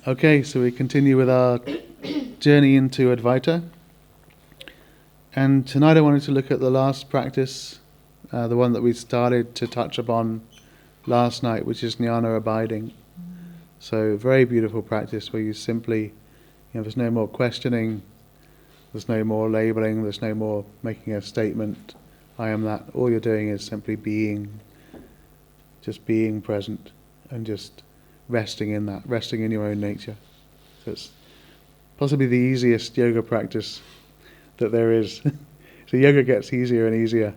Okay, so we continue with our journey into Advaita. And tonight I wanted to look at the last practice, the one that we started to touch upon last night, which is jnana abiding. So very beautiful practice where you simply, there's no more questioning, there's no more labeling, there's no more making a statement, I am that. All you're doing is simply being, just being present and just resting in that, resting in your own nature. So it's possibly the easiest yoga practice that there is. So yoga gets easier and easier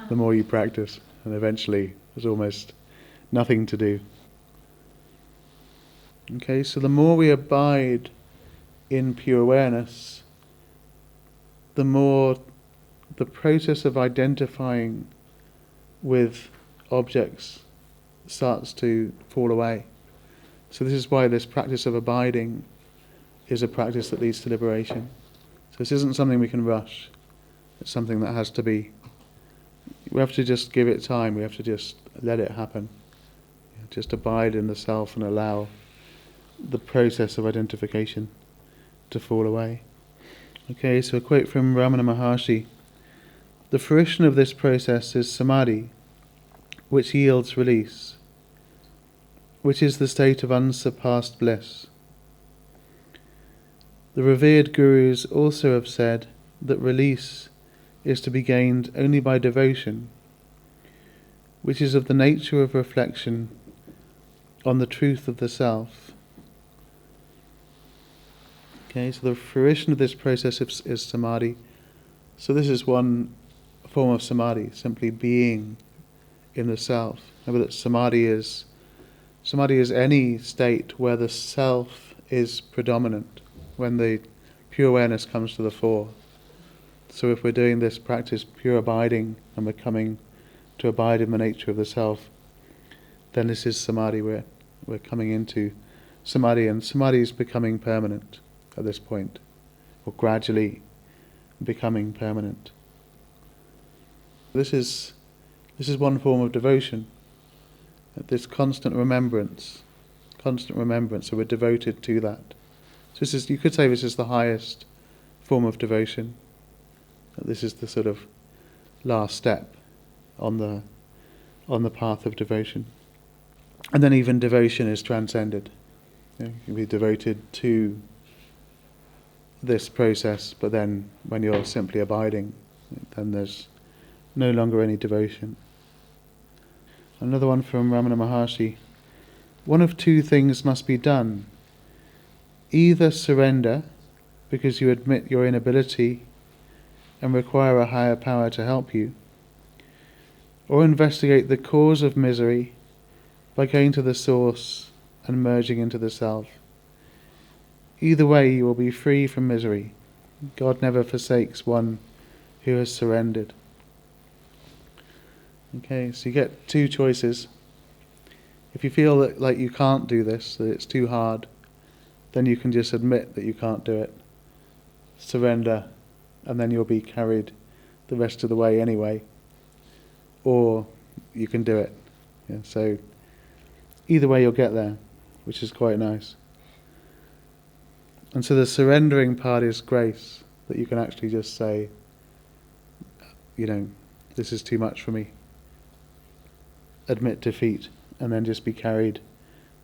the more you practice, and eventually there's almost nothing to do. Okay, so the more we abide in pure awareness, the more the process of identifying with objects starts to fall away. So this is why this practice of abiding is a practice that leads to liberation. So this isn't something we can rush. It's something that has to be, we have to just give it time, we have to just let it happen. Just abide in the self and allow the process of identification to fall away. Okay, so a quote from Ramana Maharshi. The fruition of this process is Samadhi, which yields release, which is the state of unsurpassed bliss. The revered gurus also have said that release is to be gained only by devotion, which is of the nature of reflection on the truth of the self. Okay, so the fruition of this process is Samadhi. So this is one form of Samadhi, simply being in the self. Remember that Samadhi is any state where the self is predominant, when the pure awareness comes to the fore. So if we're doing this practice, pure abiding, and we're coming to abide in the nature of the self, then this is Samadhi. We're coming into Samadhi, and Samadhi is becoming permanent at this point, or gradually becoming permanent. This is one form of devotion. This constant remembrance. So we're devoted to that. So this is, you could say, this is the highest form of devotion. This is the sort of last step on the path of devotion. And then even devotion is transcended. You can be devoted to this process, but then when you're simply abiding, then there's no longer any devotion. Another one from Ramana Maharshi. One of two things must be done. Either surrender, because you admit your inability and require a higher power to help you, or investigate the cause of misery by going to the source and merging into the self. Either way you will be free from misery. God never forsakes one who has surrendered. Okay, so you get two choices. If you feel that like you can't do this, that it's too hard, then you can just admit that you can't do it, surrender, and then you'll be carried the rest of the way anyway. Or you can do it. Yeah, so either way you'll get there, which is quite nice. And so the surrendering part is grace, that you can actually just say, this is too much for me. Admit defeat, and then just be carried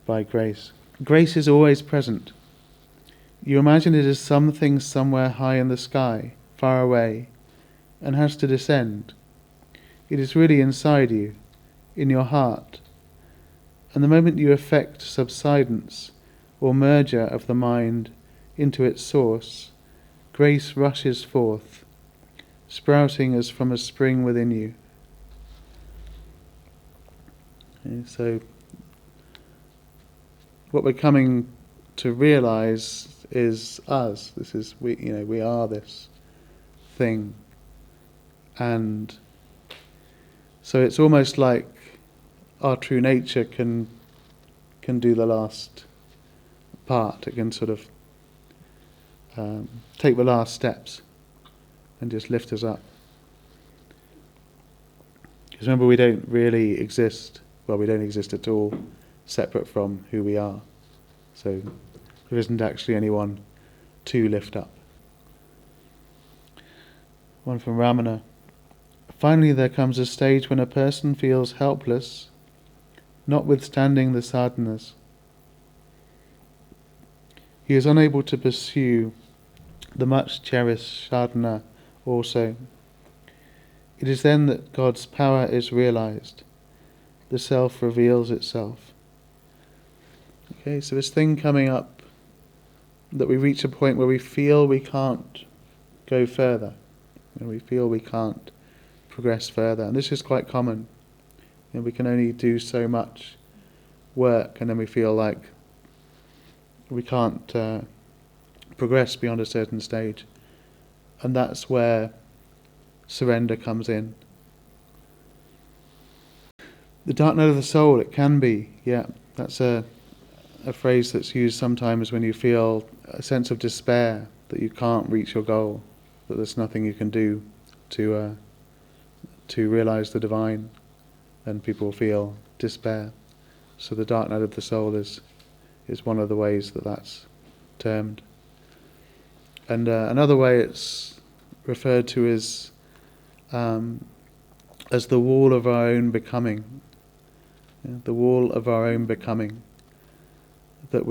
by grace. Grace is always present. You imagine it as something somewhere high in the sky, far away, and has to descend. It is really inside you, in your heart. And the moment you effect subsidence or merger of the mind into its source, grace rushes forth, sprouting as from a spring within you. Okay, so what we're coming to realize is us. This is we are this thing, and so it's almost like our true nature can do the last part. It can sort of take the last steps and just lift us up. Because remember, we don't really exist. Well, we don't exist at all, separate from who we are. So there isn't actually anyone to lift up. One from Ramana. Finally there comes a stage when a person feels helpless, notwithstanding the sadhanas. He is unable to pursue the much cherished sadhana also. It is then that God's power is realized. The self reveals itself. Okay, so this thing coming up, that we reach a point where we feel we can't go further. We feel we can't progress further. And this is quite common. We can only do so much work, and then we feel like we can't progress beyond a certain stage. And that's where surrender comes in. The dark night of the soul, it can be, that's a phrase that's used sometimes when you feel a sense of despair, that you can't reach your goal, that there's nothing you can do to realize the divine, and people feel despair. So the dark night of the soul is one of the ways that that's termed. And another way it's referred to is as the wall of our own becoming. The wall of our own becoming. That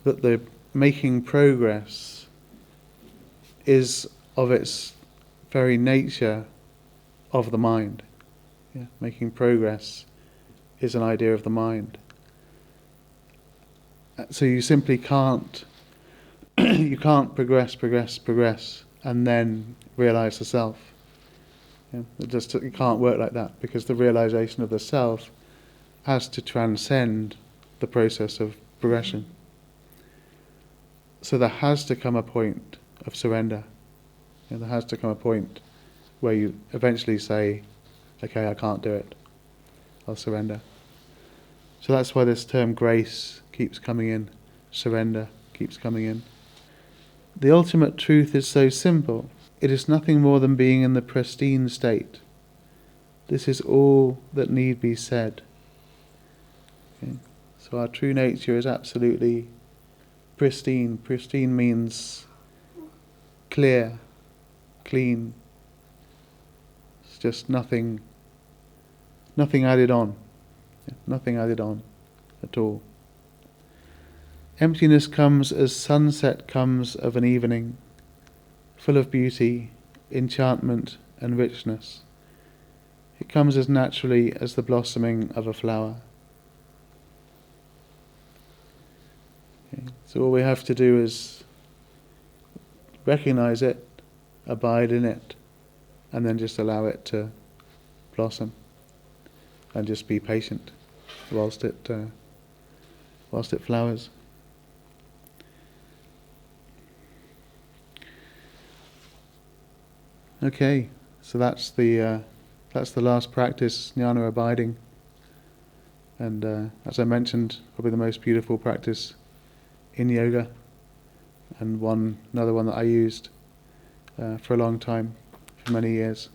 the making progress is of its very nature of the mind. Making progress is an idea of the mind. So you simply can't you can't progress and then realize the self. It can't work like that, because the realization of the self has to transcend the process of progression. So there has to come a point of surrender. There has to come a point where you eventually say, okay, I can't do it, I'll surrender. So that's why this term grace keeps coming in, surrender keeps coming in. The ultimate truth is so simple. It is nothing more than being in the pristine state. This is all that need be said. Okay. So our true nature is absolutely pristine. Pristine means clear, clean. It's just nothing added on. Nothing added on at all. Emptiness comes as sunset comes of an evening, full of beauty, enchantment and richness. It comes as naturally as the blossoming of a flower. Okay. So all we have to do is recognize it, abide in it, and then just allow it to blossom, and just be patient whilst it flowers. Okay, so that's the last practice, jnana abiding, and as I mentioned, probably the most beautiful practice in yoga, and another one that I used for a long time, for many years.